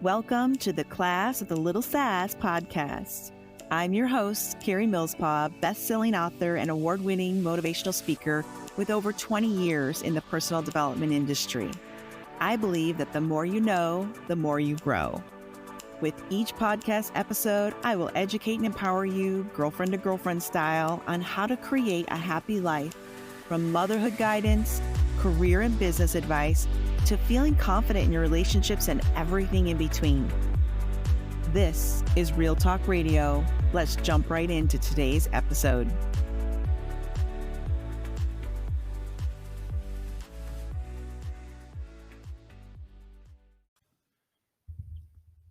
Welcome to the Class of the Little Sass podcast. I'm your host, Karie Millspaugh, best-selling author and award-winning motivational speaker with over 20 years in the personal development industry. I believe that the more you know, the more you grow. With each podcast episode, I will educate and empower you, girlfriend to girlfriend style, on how to create a happy life, from motherhood guidance, career and business advice, to feeling confident in your relationships and everything in between. This is Real Talk Radio. Let's jump right into today's episode.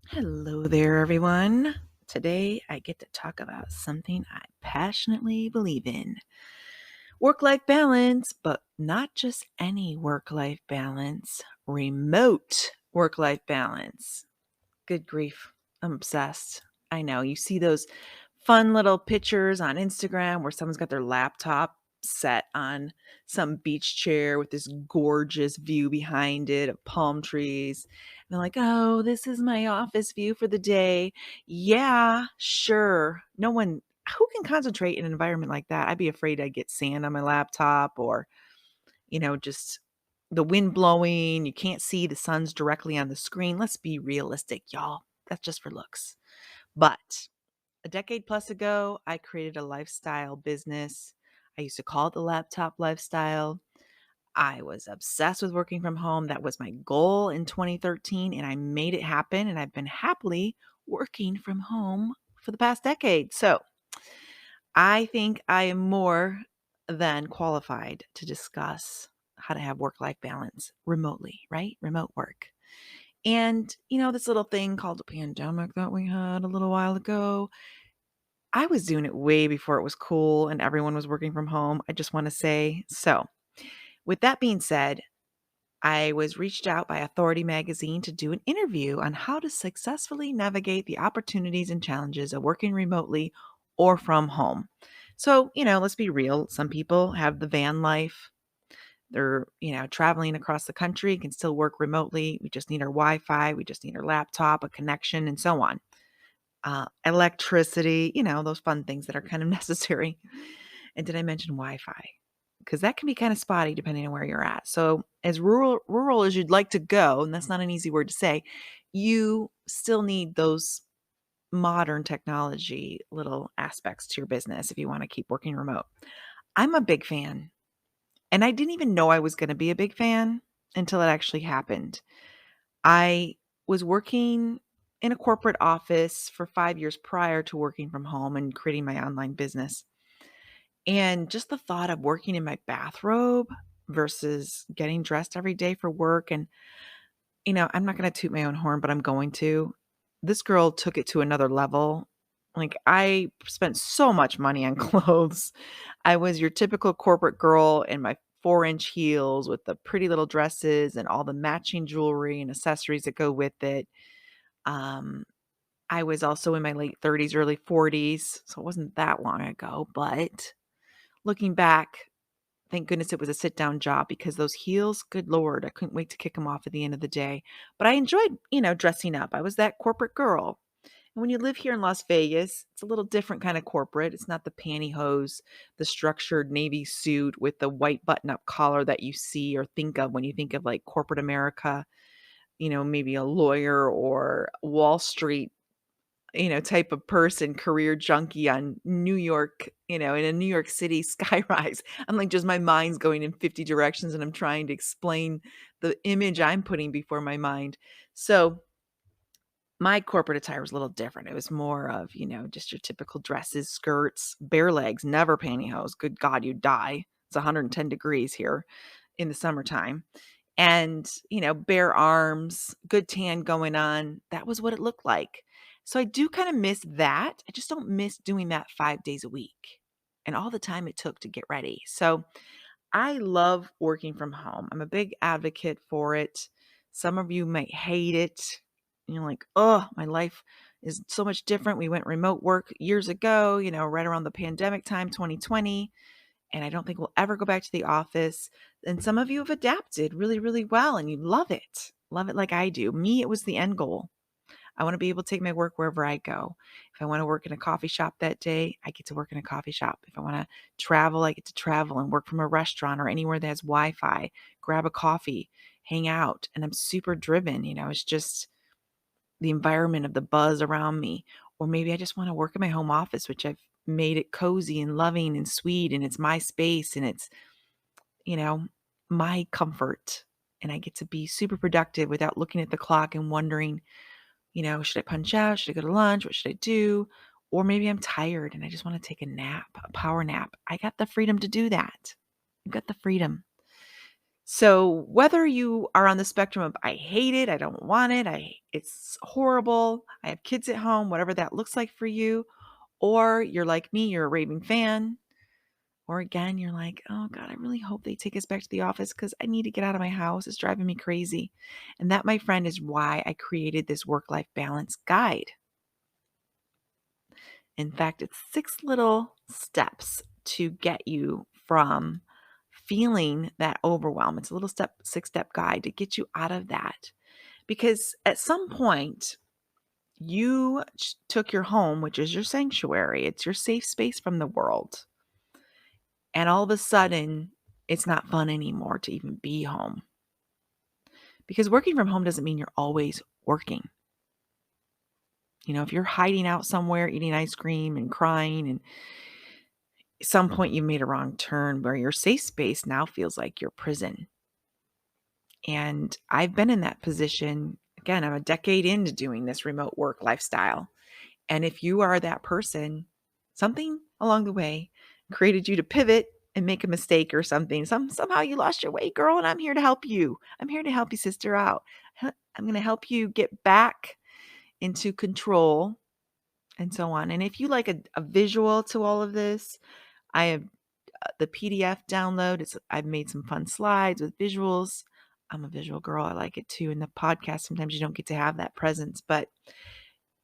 Hello there, everyone. Today I get to talk about something I passionately believe in. Work-life balance, but not just any work-life balance, remote work-life balance. Good grief, I'm obsessed. I know, you see those fun little pictures on Instagram where someone's got their laptop set on some beach chair with this gorgeous view behind it of palm trees. And they're like, oh, this is my office view for the day. Yeah, sure. Who can concentrate in an environment like that? I'd be afraid I'd get sand on my laptop or, just the wind blowing. You can't see the sun's directly on the screen. Let's be realistic, y'all. That's just for looks. But a decade plus ago, I created a lifestyle business. I used to call it the laptop lifestyle. I was obsessed with working from home. That was my goal in 2013, and I made it happen. And I've been happily working from home for the past decade. So I think I am more than qualified to discuss how to have work-life balance remotely, right? Remote work. And, this little thing called a pandemic that we had a little while ago, I was doing it way before it was cool and everyone was working from home, I just want to say. So, with that being said, I was reached out by Authority Magazine to do an interview on how to successfully navigate the opportunities and challenges of working remotely or from home. So, let's be real. Some people have the van life. They're, traveling across the country, can still work remotely. We just need our Wi-Fi. We just need our laptop, a connection, and so on. Electricity, those fun things that are kind of necessary. And did I mention Wi-Fi? Because that can be kind of spotty depending on where you're at. So as rural as you'd like to go, and that's not an easy word to say, you still need those modern technology little aspects to your business if you want to keep working remote. I'm a big fan. And I didn't even know I was going to be a big fan until it actually happened. I was working in a corporate office for 5 years prior to working from home and creating my online business. And just the thought of working in my bathrobe versus getting dressed every day for work. And, I'm not going to toot my own horn, but I'm going to. This girl took it to another level. Like, I spent so much money on clothes. I was your typical corporate girl in my 4-inch heels with the pretty little dresses and all the matching jewelry and accessories that go with it. I was also in my late 30s, early 40s, so it wasn't that long ago. But looking back, thank goodness it was a sit-down job because those heels, good Lord, I couldn't wait to kick them off at the end of the day. But I enjoyed, dressing up. I was that corporate girl. And when you live here in Las Vegas, it's a little different kind of corporate. It's not the pantyhose, the structured navy suit with the white button-up collar that you see or think of when you think of like corporate America, maybe a lawyer or Wall Street, type of person, career junkie on New York, in a New York City skyrise. I'm like, just my mind's going in 50 directions and I'm trying to explain the image I'm putting before my mind. So my corporate attire was a little different. It was more of, just your typical dresses, skirts, bare legs, never pantyhose. Good God, you die. It's 110 degrees here in the summertime. And, bare arms, good tan going on. That was what it looked like. So I do kind of miss that. I just don't miss doing that 5 days a week and all the time it took to get ready. So I love working from home. I'm a big advocate for it. Some of you might hate it. You're like, oh, my life is so much different. We went remote work years ago, right around the pandemic time, 2020. And I don't think we'll ever go back to the office. And some of you have adapted really, really well and you love it. Love it like I do. Me, it was the end goal. I want to be able to take my work wherever I go. If I want to work in a coffee shop that day, I get to work in a coffee shop. If I want to travel, I get to travel and work from a restaurant or anywhere that has Wi-Fi, grab a coffee, hang out. And I'm super driven. It's just the environment of the buzz around me. Or maybe I just want to work in my home office, which I've made it cozy and loving and sweet, and it's my space and it's, you know, my comfort. And I get to be super productive without looking at the clock and wondering, should I punch out? Should I go to lunch? What should I do? Or maybe I'm tired and I just want to take a nap, a power nap. I got the freedom to do that. I've got the freedom. So whether you are on the spectrum of I hate it, I don't want it, it's horrible, I have kids at home, whatever that looks like for you, or you're like me, you're a raving fan, or again, you're like, oh God, I really hope they take us back to the office because I need to get out of my house. It's driving me crazy. And that, my friend, is why I created this work-life balance guide. In fact, it's 6 little steps to get you from feeling that overwhelm. It's a little 6-step guide to get you out of that. Because at some point, you took your home, which is your sanctuary, it's your safe space from the world. And all of a sudden, it's not fun anymore to even be home. Because working from home doesn't mean you're always working. If you're hiding out somewhere, eating ice cream and crying, and at some point you made a wrong turn where your safe space now feels like your prison. And I've been in that position. Again, I'm a decade into doing this remote work lifestyle. And if you are that person, something along the way created you to pivot and make a mistake or something. Somehow you lost your way, girl, and I'm here to help you. I'm here to help you, sister, out. I'm going to help you get back into control and so on. And if you like a visual to all of this, I have the PDF download. I've made some fun slides with visuals. I'm a visual girl. I like it too. In the podcast, sometimes you don't get to have that presence, but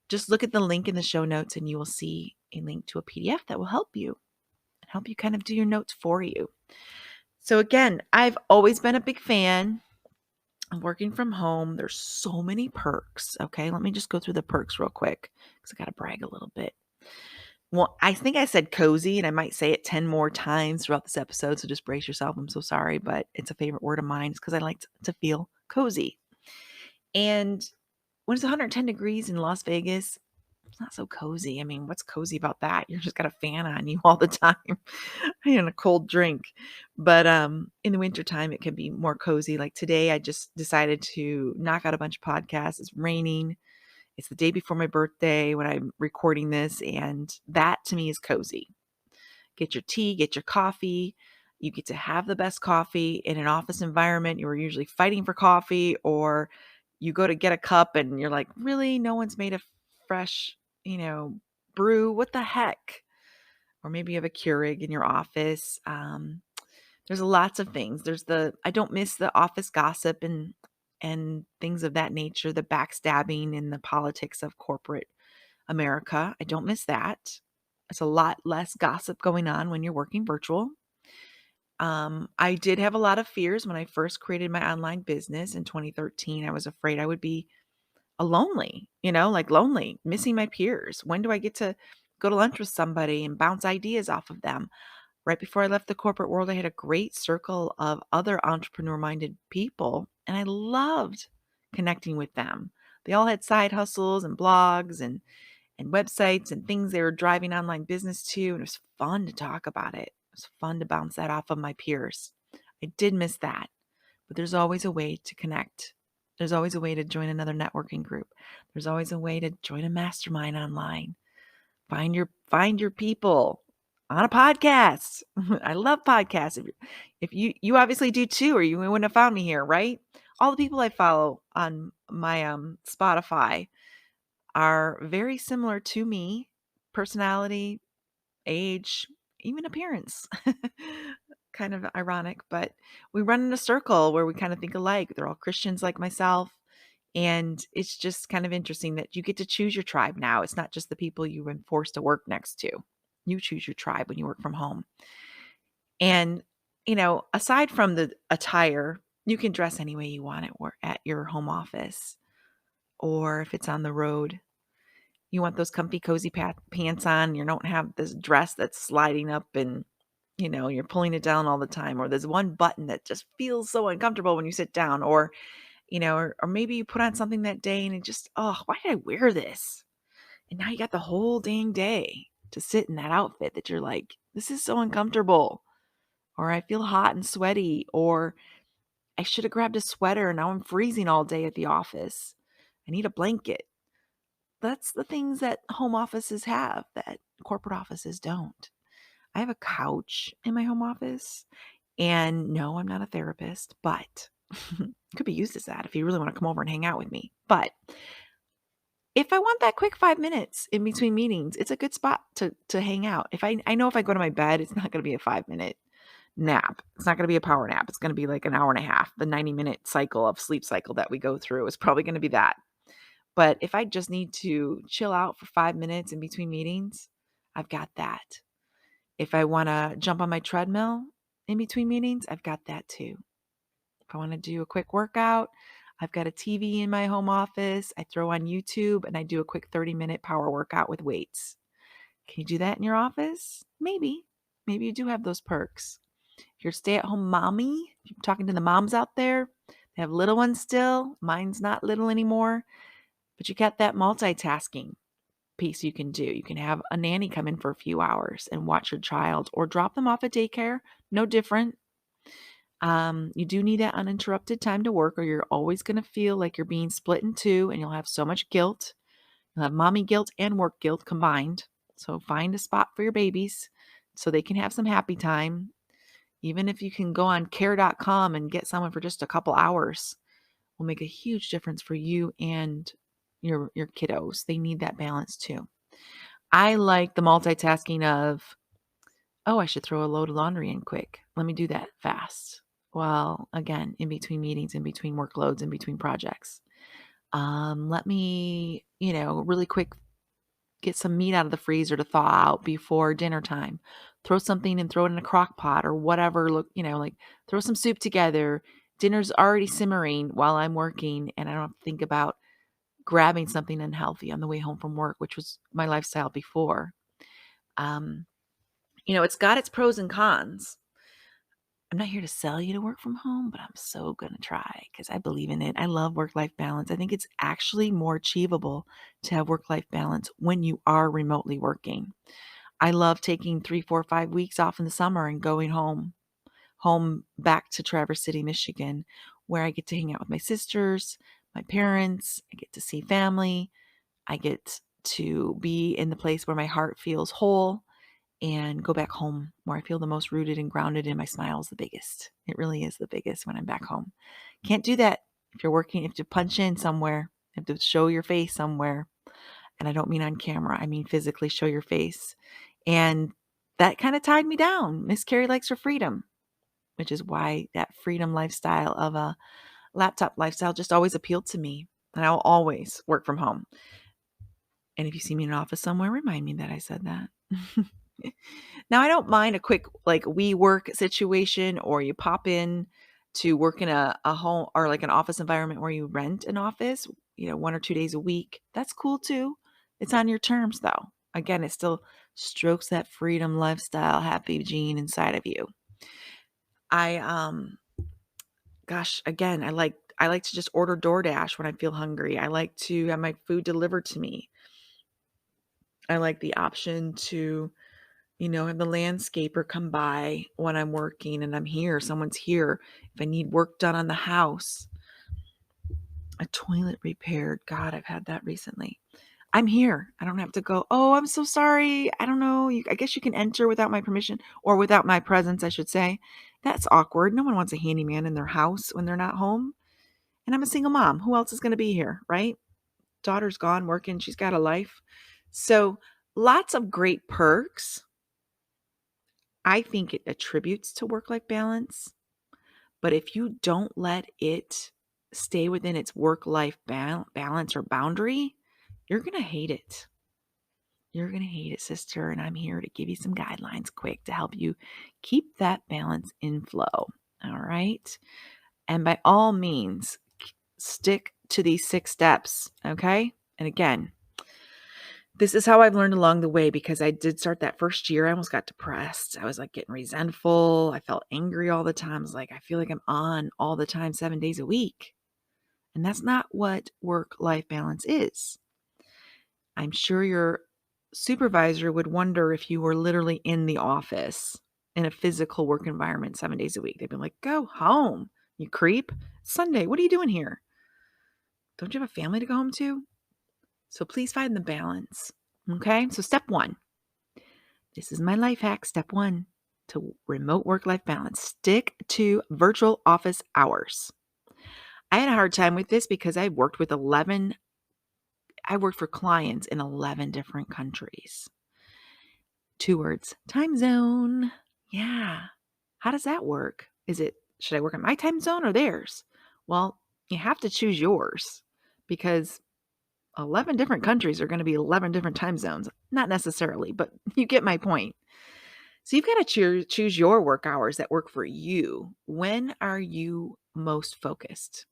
just look at the link in the show notes and you will see a link to a PDF that will help you kind of do your notes for you. So again, I've always been a big fan of working from home. There's so many perks. Okay. Let me just go through the perks real quick because I got to brag a little bit. Well, I think I said cozy, and I might say it 10 more times throughout this episode, so just brace yourself. I'm so sorry, but it's a favorite word of mine. It's because I like to feel cozy. And when it's 110 degrees in Las Vegas, it's not so cozy. I mean, what's cozy about that? You're just got a fan on you all the time and a cold drink. But in the wintertime, it can be more cozy. Like today, I just decided to knock out a bunch of podcasts. It's raining. It's the day before my birthday when I'm recording this, and that to me is cozy. Get your tea, get your coffee. You get to have the best coffee in an office environment. You were usually fighting for coffee, or you go to get a cup and you're like, really? No one's made a fresh, brew? What the heck? Or maybe you have a Keurig in your office. There's lots of things. I don't miss the office gossip and things of that nature, the backstabbing and the politics of corporate America. I don't miss that. There's a lot less gossip going on when you're working virtual. I did have a lot of fears when I first created my online business in 2013. I was afraid I would be lonely, lonely, missing my peers. When do I get to go to lunch with somebody and bounce ideas off of them? Right before I left the corporate world, I had a great circle of other entrepreneur-minded people, and I loved connecting with them. They all had side hustles and blogs and websites and things they were driving online business to, and it was fun to talk about it. It was fun to bounce that off of my peers. I did miss that, but there's always a way to connect. There's always a way to join another networking group. There's always a way to join a mastermind online. Find your people on a podcast. I love podcasts. If you obviously do too, or you wouldn't have found me here, right? All the people I follow on my Spotify are very similar to me, personality, age, even appearance. Kind of ironic, but we run in a circle where we kind of think alike. They're all Christians like myself. And it's just kind of interesting that you get to choose your tribe now. It's not just the people you've been forced to work next to. You choose your tribe when you work from home. And, aside from the attire, you can dress any way you want at your home office. or if it's on the road, you want those comfy, cozy pants on. You don't have this dress that's sliding up and, you're pulling it down all the time, or there's one button that just feels so uncomfortable when you sit down, or, or maybe you put on something that day and it just, oh, why did I wear this? And now you got the whole dang day to sit in that outfit that you're like, this is so uncomfortable, or I feel hot and sweaty, or I should have grabbed a sweater and now I'm freezing all day at the office. I need a blanket. That's the things that home offices have that corporate offices don't. I have a couch in my home office, and no, I'm not a therapist, but could be used as that if you really want to come over and hang out with me. But if I want that quick 5 minutes in between meetings, it's a good spot to hang out. If I know if I go to my bed, it's not going to be a 5 minute nap. It's not going to be a power nap. It's going to be like an hour and a half. The 90-minute cycle of sleep cycle that we go through is probably going to be that. But if I just need to chill out for 5 minutes in between meetings, I've got that. If I want to jump on my treadmill in between meetings, I've got that too. If I want to do a quick workout, I've got a TV in my home office. I throw on YouTube and I do a quick 30-minute power workout with weights. Can you do that in your office? Maybe. Maybe you do have those perks. If you're a stay-at-home mommy, if you're talking to the moms out there, they have little ones still. Mine's not little anymore. But you got that multitasking piece you can do. You can have a nanny come in for a few hours and watch your child, or drop them off at daycare. No different. You do need that uninterrupted time to work, or you're always going to feel like you're being split in two and you'll have so much guilt. You'll have mommy guilt and work guilt combined. So find a spot for your babies so they can have some happy time. Even if you can go on care.com and get someone for just a couple hours, will make a huge difference for you and your kiddos. They need that balance too. I like the multitasking of, oh, I should throw a load of laundry in quick. Let me do that fast. Well, again, in between meetings, in between workloads, in between projects. Let me, really quick get some meat out of the freezer to thaw out before dinner time. Throw something and throw it in a crock pot or whatever. Look, like throw some soup together. Dinner's already simmering while I'm working, and I don't have to think about grabbing something unhealthy on the way home from work, which was my lifestyle before. It's got its pros and cons. I'm not here to sell you to work from home, but I'm so going to try because I believe in it. I love work-life balance. I think it's actually more achievable to have work-life balance when you are remotely working. I love taking 3, 4, 5 weeks off in the summer and going home back to Traverse City, Michigan, where I get to hang out with my sisters, my parents. I get to see family. I get to be in the place where my heart feels whole, and go back home where I feel the most rooted and grounded, and my smile is the biggest. It really is the biggest when I'm back home. Can't do that if you're working. You have to punch in somewhere. You have to show your face somewhere. And I don't mean on camera. I mean physically show your face. And that kind of tied me down. Miss Karie likes her freedom, which is why that freedom lifestyle of a laptop lifestyle just always appealed to me. And I'll always work from home. And if you see me in an office somewhere, remind me that I said that. Now, I don't mind a quick WeWork situation, or you pop in to work in a home or like an office environment where you rent an office, 1 or 2 days a week. That's cool too. It's on your terms though. Again, it still strokes that freedom lifestyle happy gene inside of you. Again, I like to just order DoorDash when I feel hungry. I like to have my food delivered to me. I like the option to have the landscaper come by when I'm working and I'm here. Someone's here. If I need work done on the house, a toilet repaired. God, I've had that recently. I'm here. I don't have to go, oh, I'm so sorry. I don't know. I guess you can enter without my permission, or without my presence, I should say. That's awkward. No one wants a handyman in their house when they're not home. And I'm a single mom. Who else is going to be here, right? Daughter's gone working. She's got a life. So lots of great perks. I think it attributes to work-life balance, but if you don't let it stay within its work-life balance or boundary, you're going to hate it. You're going to hate it, sister, and I'm here to give you some guidelines quick to help you keep that balance in flow, all right? And by all means, stick to these 6 steps, okay? And again, this is how I've learned along the way because I did start that first year. I almost got depressed. I was like getting resentful. I felt angry all the time. I was like, I feel like I'm on all the time, 7 days a week. And that's not what work-life balance is. I'm sure your supervisor would wonder if you were literally in the office in a physical work environment 7 days a week. They'd be like, go home, you creep. Sunday, what are you doing here? Don't you have a family to go home to? So please find the balance. Okay, so step 1. This is my life hack. Step 1 to remote work-life balance. Stick to virtual office hours. I had a hard time with this because I worked for clients in 11 different countries. 2 words, time zone. Yeah. How does that work? Should I work in my time zone or theirs? Well, you have to choose yours because 11 different countries are going to be 11 different time zones. Not necessarily, but you get my point. So you've got to choose your work hours that work for you. When are you most focused?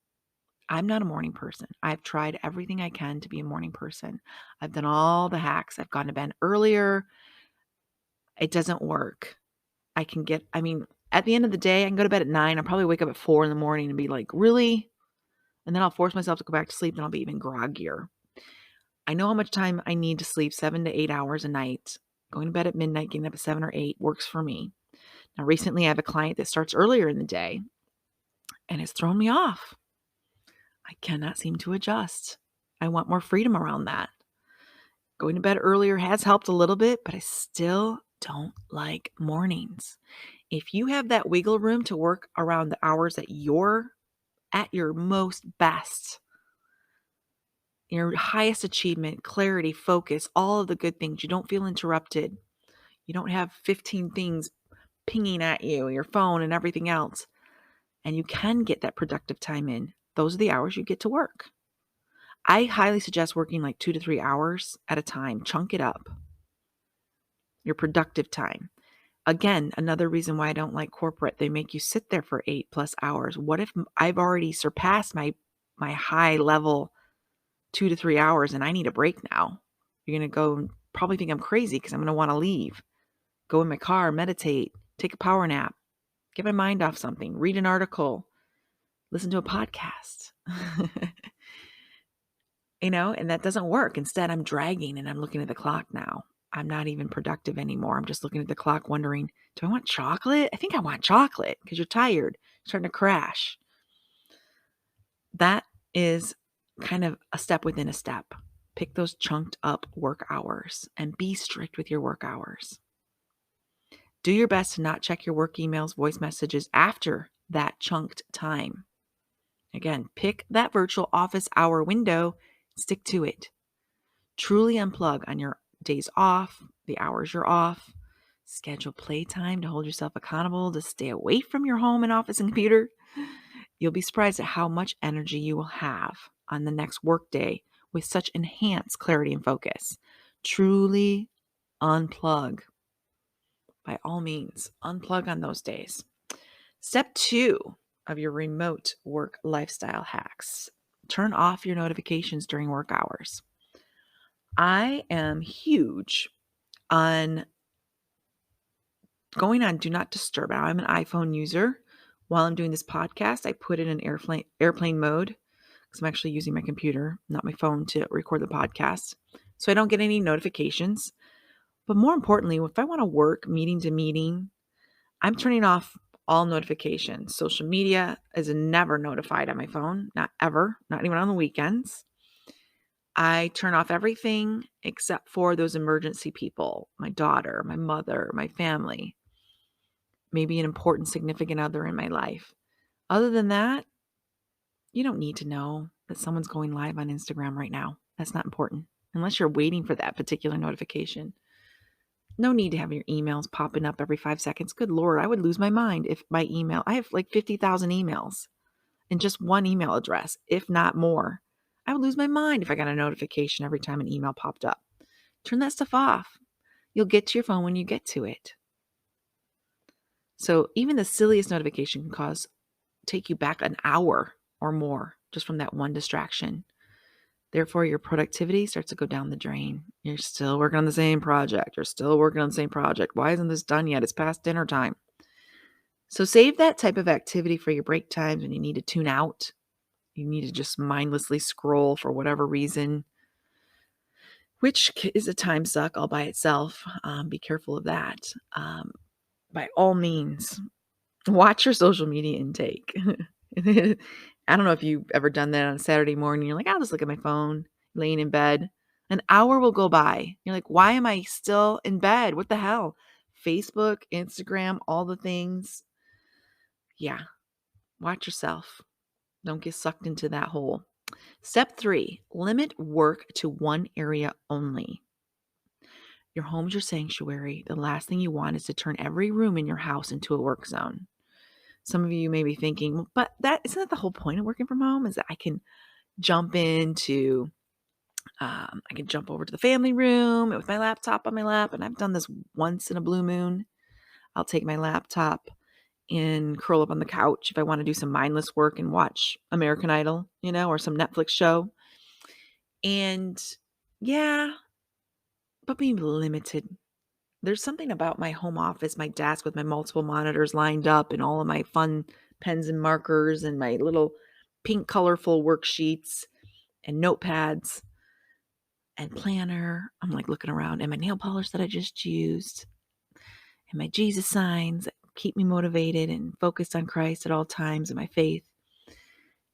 I'm not a morning person. I've tried everything I can to be a morning person. I've done all the hacks. I've gone to bed earlier. It doesn't work. At the end of the day, I can go to bed at 9. I'll probably wake up at 4 in the morning and be like, really? And then I'll force myself to go back to sleep and I'll be even groggier. I know how much time I need to sleep, 7 to 8 hours a night. Going to bed at midnight, getting up at 7 or 8 works for me. Now, recently I have a client that starts earlier in the day and it's thrown me off. I cannot seem to adjust. I want more freedom around that. Going to bed earlier has helped a little bit, but I still don't like mornings. If you have that wiggle room to work around the hours that you're at your most best, your highest achievement, clarity, focus, all of the good things, you don't feel interrupted. You don't have 15 things pinging at you, your phone and everything else. And you can get that productive time in. Those are the hours you get to work. I highly suggest working like 2 to 3 hours at a time. Chunk it up. Your productive time. Again, another reason why I don't like corporate. They make you sit there for 8+ hours. What if I've already surpassed my high level 2 to 3 hours and I need a break now? You're going to go and probably think I'm crazy because I'm going to want to leave. Go in my car, meditate, take a power nap, get my mind off something, read an article, listen to a podcast. And that doesn't work. Instead, I'm dragging and I'm looking at the clock now. I'm not even productive anymore. I'm just looking at the clock wondering, do I want chocolate? I think I want chocolate because you're tired, starting to crash. That is kind of a step within a step. Pick those chunked up work hours and be strict with your work hours. Do your best to not check your work emails, voice messages after that chunked time. Again, pick that virtual office hour window, stick to it. Truly unplug on your days off, the hours you're off. Schedule playtime to hold yourself accountable, to stay away from your home and office and computer. You'll be surprised at how much energy you will have on the next workday with such enhanced clarity and focus. Truly unplug. By all means, unplug on those days. Step 2 of your remote work lifestyle hacks. Turn off your notifications during work hours. I am huge on going on Do Not Disturb. Now, I'm an iPhone user. While I'm doing this podcast, I put it in airplane mode because I'm actually using my computer, not my phone, to record the podcast. So I don't get any notifications. But more importantly, if I want to work meeting to meeting, I'm turning off all notifications. Social media is never notified on my phone, not ever, not even on the weekends. I turn off everything except for those emergency people, my daughter, my mother, my family, maybe an important significant other in my life. Other than that, you don't need to know that someone's going live on Instagram right now. That's not important unless you're waiting for that particular notification. No need to have your emails popping up every 5 seconds. Good Lord, I would lose my mind if my email, I have like 50,000 emails in just one email address, if not more. I would lose my mind if I got a notification every time an email popped up. Turn that stuff off. You'll get to your phone when you get to it. So even the silliest notification can take you back an hour or more just from that one distraction. Therefore, your productivity starts to go down the drain. You're still working on the same project. You're still working on the same project. Why isn't this done yet? It's past dinner time. So save that type of activity for your break times when you need to tune out. You need to just mindlessly scroll for whatever reason, which is a time suck all by itself. Be careful of that. By all means, watch your social media intake. I don't know if you've ever done that on a Saturday morning. You're like, I'll just look at my phone, laying in bed. An hour will go by. You're like, why am I still in bed? What the hell? Facebook, Instagram, all the things. Yeah, watch yourself. Don't get sucked into that hole. Step 3, limit work to one area only. Your home's your sanctuary. The last thing you want is to turn every room in your house into a work zone. Some of you may be thinking, well, but isn't that the whole point of working from home? Is that I can jump over to the family room with my laptop on my lap. And I've done this once in a blue moon. I'll take my laptop and curl up on the couch if I want to do some mindless work and watch American Idol, or some Netflix show. And yeah, but being limited. There's something about my home office, my desk with my multiple monitors lined up and all of my fun pens and markers and my little pink colorful worksheets and notepads and planner. I'm like looking around, and my nail polish that I just used and my Jesus signs that keep me motivated and focused on Christ at all times and my faith.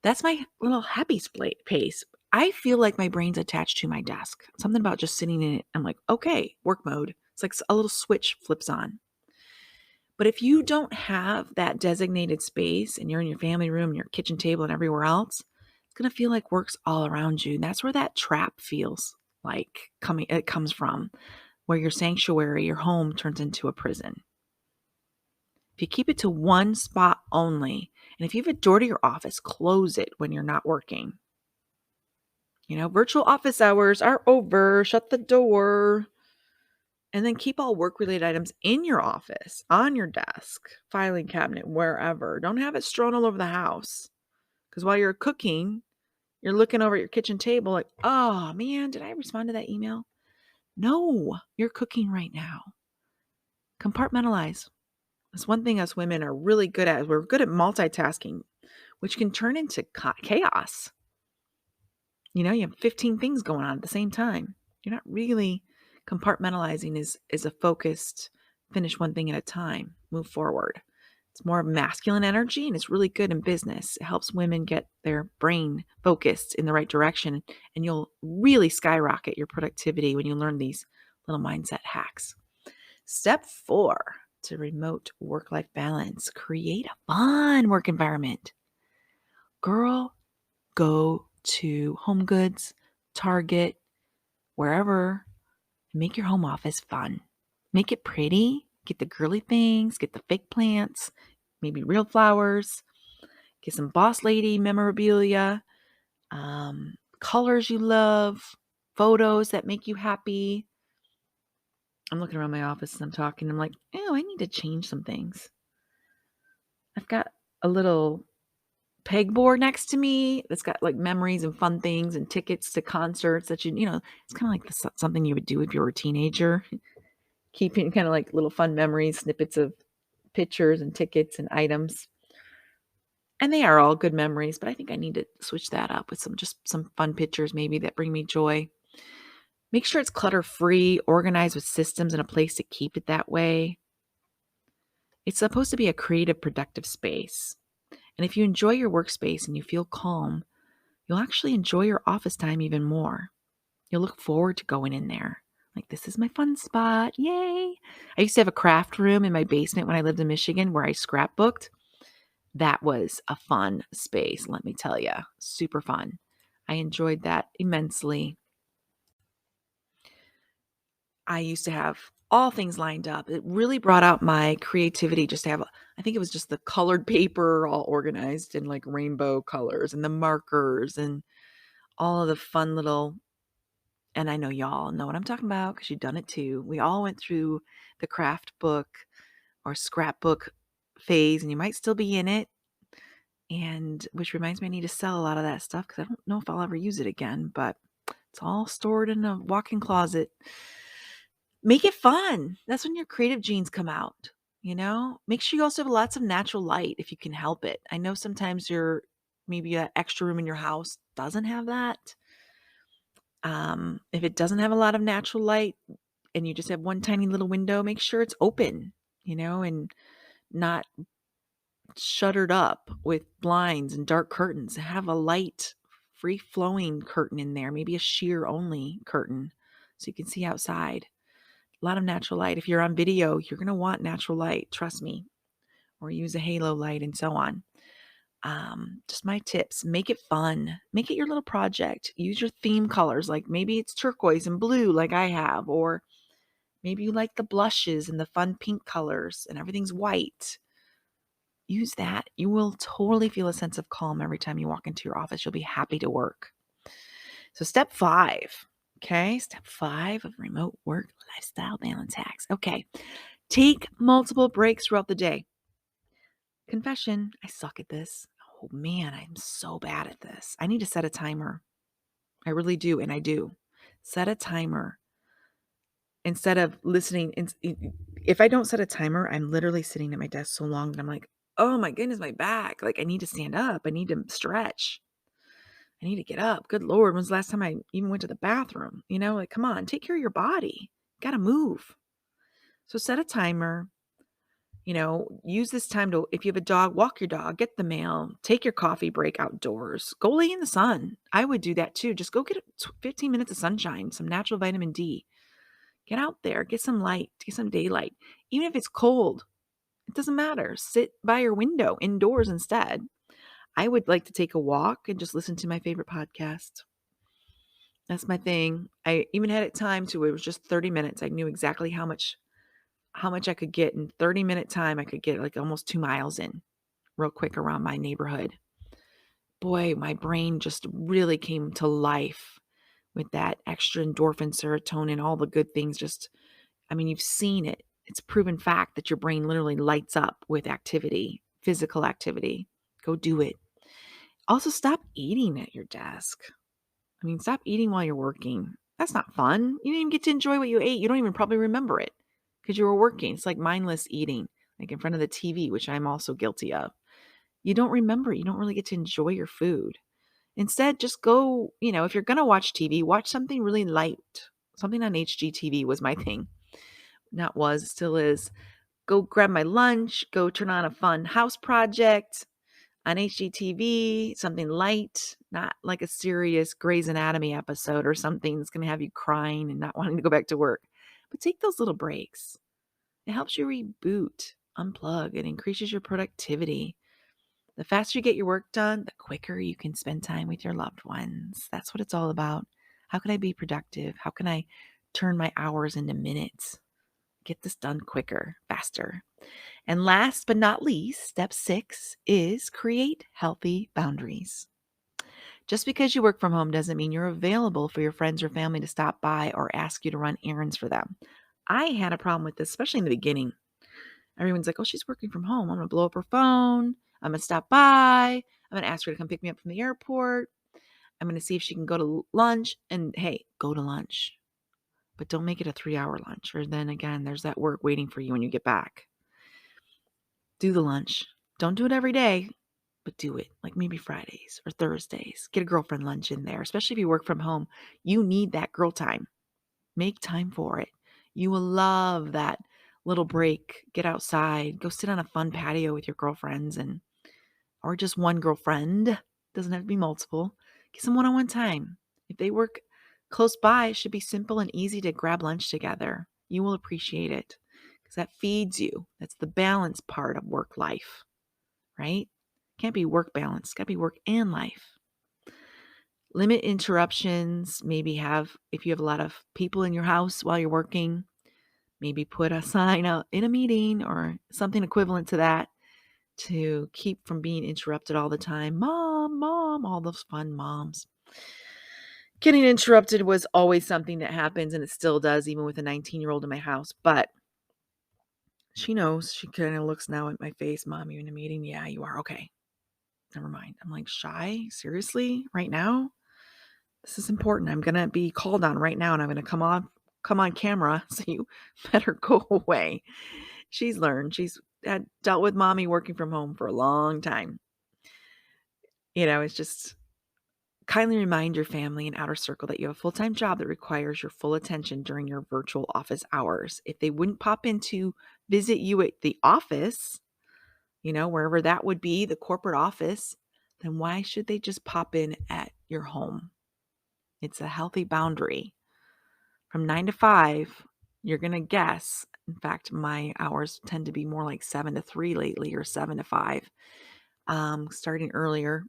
That's my little happy pace. I feel like my brain's attached to my desk. Something about just sitting in it. I'm like, okay, work mode. It's like a little switch flips on. But if you don't have that designated space and you're in your family room, your kitchen table, and everywhere else, it's going to feel like work's all around you. And that's where that trap feels like it comes from, where your sanctuary, your home turns into a prison. If you keep it to one spot only, and if you have a door to your office, close it when you're not working. Virtual office hours are over. Shut the door. And then keep all work-related items in your office, on your desk, filing cabinet, wherever. Don't have it strewn all over the house. Because while you're cooking, you're looking over at your kitchen table like, oh, man, did I respond to that email? No, you're cooking right now. Compartmentalize. That's one thing us women are really good at. We're good at multitasking, which can turn into chaos. You have 15 things going on at the same time. You're not really compartmentalizing is a focused, finish one thing at a time, move forward. It's more masculine energy, and it's really good in business. It helps women get their brain focused in the right direction, and you'll really skyrocket your productivity when you learn these little mindset hacks. Step 4 to remote work-life balance. Create a fun work environment. Girl, go to Home Goods, Target, wherever. Make your home office fun. Make it pretty. Get the girly things. Get the fake plants. Maybe real flowers. Get some boss lady memorabilia. Colors you love. Photos that make you happy. I'm looking around my office and I'm talking. I'm like, oh, I need to change some things. I've got a little pegboard next to me that's got like memories and fun things and tickets to concerts that it's kind of like something you would do if you were a teenager, keeping kind of like little fun memories, snippets of pictures and tickets and items. And they are all good memories, but I think I need to switch that up with some fun pictures maybe that bring me joy. Make sure it's clutter-free, organized with systems and a place to keep it that way. It's supposed to be a creative, productive space. And if you enjoy your workspace and you feel calm, you'll actually enjoy your office time even more. You'll look forward to going in there. Like, this is my fun spot. Yay. I used to have a craft room in my basement when I lived in Michigan where I scrapbooked. That was a fun space, let me tell you. Super fun. I enjoyed that immensely. I used to have all things lined up. It really brought out my creativity just to have, I think it was just the colored paper all organized in like rainbow colors and the markers and all of the fun little, and I know y'all know what I'm talking about because you've done it too. We all went through the craft book or scrapbook phase, and you might still be in it. And which reminds me, I need to sell a lot of that stuff because I don't know if I'll ever use it again, but it's all stored in a walk-in closet. Make it fun. That's when your creative genes come out, Make sure you also have lots of natural light if you can help it. I know sometimes maybe an extra room in your house doesn't have that. If it doesn't have a lot of natural light and you just have one tiny little window, make sure it's open, and not shuttered up with blinds and dark curtains. Have a light, free flowing curtain in there, maybe a sheer only curtain so you can see outside. A lot of natural light. If you're on video, you're going to want natural light, trust me, or use a halo light and so on. Just my tips. Make it fun. Make it your little project. Use your theme colors. Like maybe it's turquoise and blue like I have, or maybe you like the blushes and the fun pink colors and everything's white. Use that. You will totally feel a sense of calm every time you walk into your office. You'll be happy to work. So step 5, okay? Step 5 of remote work lifestyle balance hacks. Okay. Take multiple breaks throughout the day. Confession, I suck at this. Oh man, I'm so bad at this. I need to set a timer. I really do, and I do. Set a timer. Instead of listening, if I don't set a timer, I'm literally sitting at my desk so long that I'm like, oh my goodness, my back. Like I need to stand up. I need to stretch. I need to get up. Good Lord, when's the last time I even went to the bathroom? Like, come on, take care of your body. Got to move. So set a timer. Use this time to, if you have a dog, walk your dog, get the mail, take your coffee break outdoors, go lay in the sun. I would do that too. Just go get 15 minutes of sunshine, some natural vitamin D. Get out there, get some light, get some daylight. Even if it's cold, it doesn't matter. Sit by your window indoors instead. I would like to take a walk and just listen to my favorite podcast. That's my thing. I even had it timed to it was just 30 minutes. I knew exactly how much I could get in 30-minute time. I could get like almost 2 miles in real quick around my neighborhood. Boy, my brain just really came to life with that extra endorphin, serotonin, all the good things. You've seen it. It's proven fact that your brain literally lights up with activity, physical activity. Go do it. Also, stop eating at your desk. Stop eating while you're working. That's not fun. You didn't even get to enjoy what you ate. You don't even probably remember it because you were working. It's like mindless eating, like in front of the TV, which I'm also guilty of. You don't remember. You don't really get to enjoy your food. Instead, just go, if you're going to watch TV, watch something really light. Something on HGTV was my thing. Not was, still is. Go grab my lunch, go turn on a fun house project on HGTV, something light, not like a serious Grey's Anatomy episode or something that's going to have you crying and not wanting to go back to work. But take those little breaks. It helps you reboot, unplug, it increases your productivity. The faster you get your work done, the quicker you can spend time with your loved ones. That's what it's all about. How can I be productive? How can I turn my hours into minutes? Get this done quicker, faster. And last but not least, step 6 is create healthy boundaries. Just because you work from home doesn't mean you're available for your friends or family to stop by or ask you to run errands for them. I had a problem with this, especially in the beginning. Everyone's like, oh, she's working from home. I'm going to blow up her phone. I'm going to stop by. I'm going to ask her to come pick me up from the airport. I'm going to see if she can go to lunch. And hey, go to lunch. But don't make it a 3-hour lunch. Or then again, there's that work waiting for you when you get back. Do the lunch. Don't do it every day, but do it like maybe Fridays or Thursdays. Get a girlfriend lunch in there, especially if you work from home. You need that girl time. Make time for it. You will love that little break. Get outside. Go sit on a fun patio with your girlfriends or just one girlfriend. Doesn't have to be multiple. Get some one-on-one time. If they work close by, it should be simple and easy to grab lunch together. You will appreciate it because that feeds you. That's the balance part of work life, right? Can't be work balance. It's got to be work and life. Limit interruptions. Maybe if you have a lot of people in your house while you're working, maybe put a sign out in a meeting or something equivalent to that to keep from being interrupted all the time. Mom, all those fun moms. Getting interrupted was always something that happens, and it still does, even with a 19-year-old in my house. But she knows. She kind of looks now at my face. Mom, you in a meeting? Yeah, you are. Okay. never mind. I'm like, shy? Seriously? Right now? This is important. I'm going to be called on right now and I'm going to come on camera. So you better go away. She's learned. She's had dealt with mommy working from home for a long time. It's just kindly remind your family and outer circle that you have a full-time job that requires your full attention during your virtual office hours. If they wouldn't pop in to visit you at the office, wherever that would be, the corporate office, then why should they just pop in at your home? It's a healthy boundary. From 9 to 5, you're going to guess. In fact, my hours tend to be more like 7 to 3 lately, or 7 to 5. Starting earlier.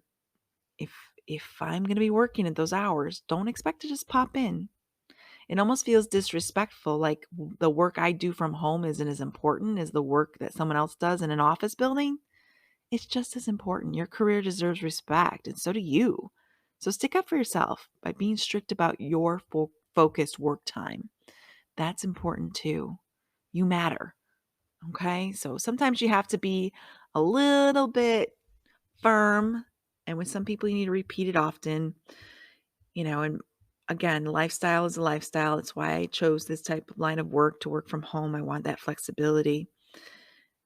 If I'm going to be working at those hours, don't expect to just pop in. It almost feels disrespectful, like the work I do from home isn't as important as the work that someone else does in an office building. It's just as important. Your career deserves respect, and so do you. So stick up for yourself by being strict about your focused work time. That's important too. You matter. Okay? So sometimes you have to be a little bit firm, and with some people you need to repeat it often. And again, lifestyle is a lifestyle. It's why I chose this type of line of work, to work from home. I want that flexibility.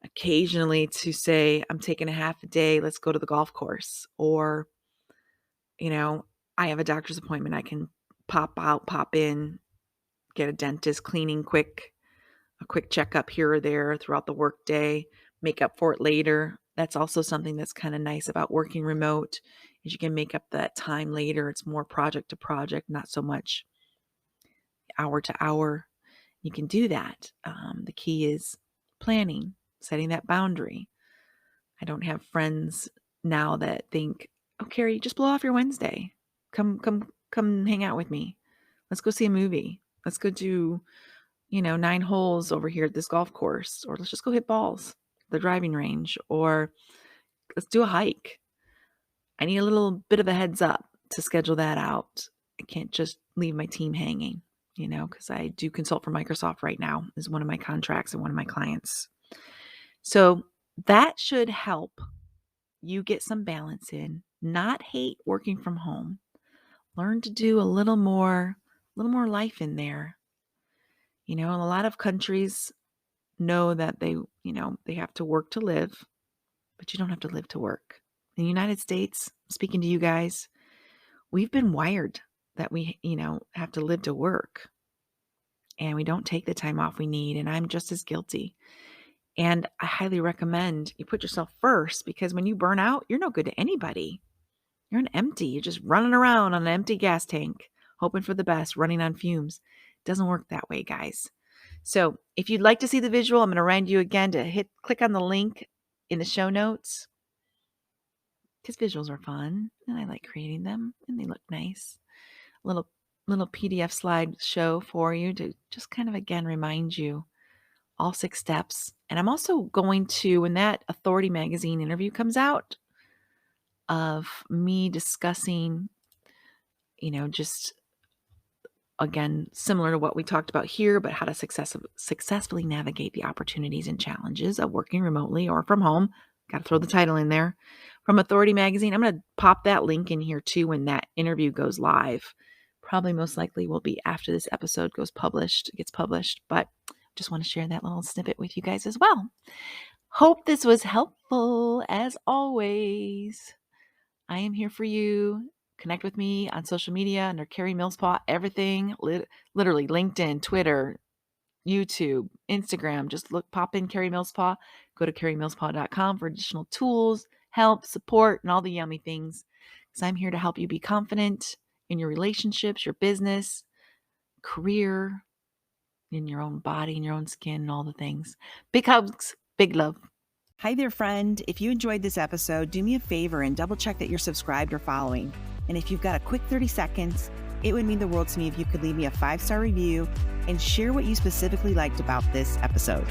Occasionally to say, I'm taking a half a day, let's go to the golf course. Or, I have a doctor's appointment. I can pop out, pop in, get a dentist cleaning a quick checkup here or there throughout the workday, make up for it later. That's also something that's kind of nice about working remote, is you can make up that time later. It's more project to project, not so much hour to hour. You can do that. The key is planning, setting that boundary. I don't have friends now that think, oh, Karie, just blow off your Wednesday. Come hang out with me. Let's go see a movie. Let's go do, 9 holes over here at this golf course, or let's just go hit balls at the driving range, or let's do a hike. I need a little bit of a heads up to schedule that out. I can't just leave my team hanging, because I do consult for Microsoft right now as one of my contracts and one of my clients. So that should help you get some balance in, not hate working from home. Learn to do a little more life in there. A lot of countries know that they have to work to live, but you don't have to live to work. In the United States, speaking to you guys, we've been wired that we, have to live to work, and we don't take the time off we need. And I'm just as guilty. And I highly recommend you put yourself first, because when you burn out, you're no good to anybody. You're an empty. You're just running around on an empty gas tank, hoping for the best, running on fumes. It doesn't work that way, guys. So if you'd like to see the visual, I'm going to remind you again to click on the link in the show notes, because visuals are fun and I like creating them and they look nice. Little PDF slide show for you to just kind of, again, remind you all 6 steps. And I'm also going to, when that Authority Magazine interview comes out, of me discussing, just, again, similar to what we talked about here, but how to successfully navigate the opportunities and challenges of working remotely or from home. Got to throw the title in there. From Authority Magazine. I'm going to pop that link in here too when that interview goes live. Probably most likely will be after this episode gets published, but just want to share that little snippet with you guys as well. Hope this was helpful. As always, I am here for you. Connect with me on social media under Karie Millspaugh. Everything, literally LinkedIn, Twitter, YouTube, Instagram. Just pop in Karie Millspaugh. Go to kariemillspaugh.com for additional tools, help, support, and all the yummy things. Because I'm here to help you be confident in your relationships, your business, career, in your own body, in your own skin, and all the things. Big hugs, big love. Hi there, friend. If you enjoyed this episode, do me a favor and double check that you're subscribed or following. And if you've got a quick 30 seconds, it would mean the world to me if you could leave me a 5-star review and share what you specifically liked about this episode.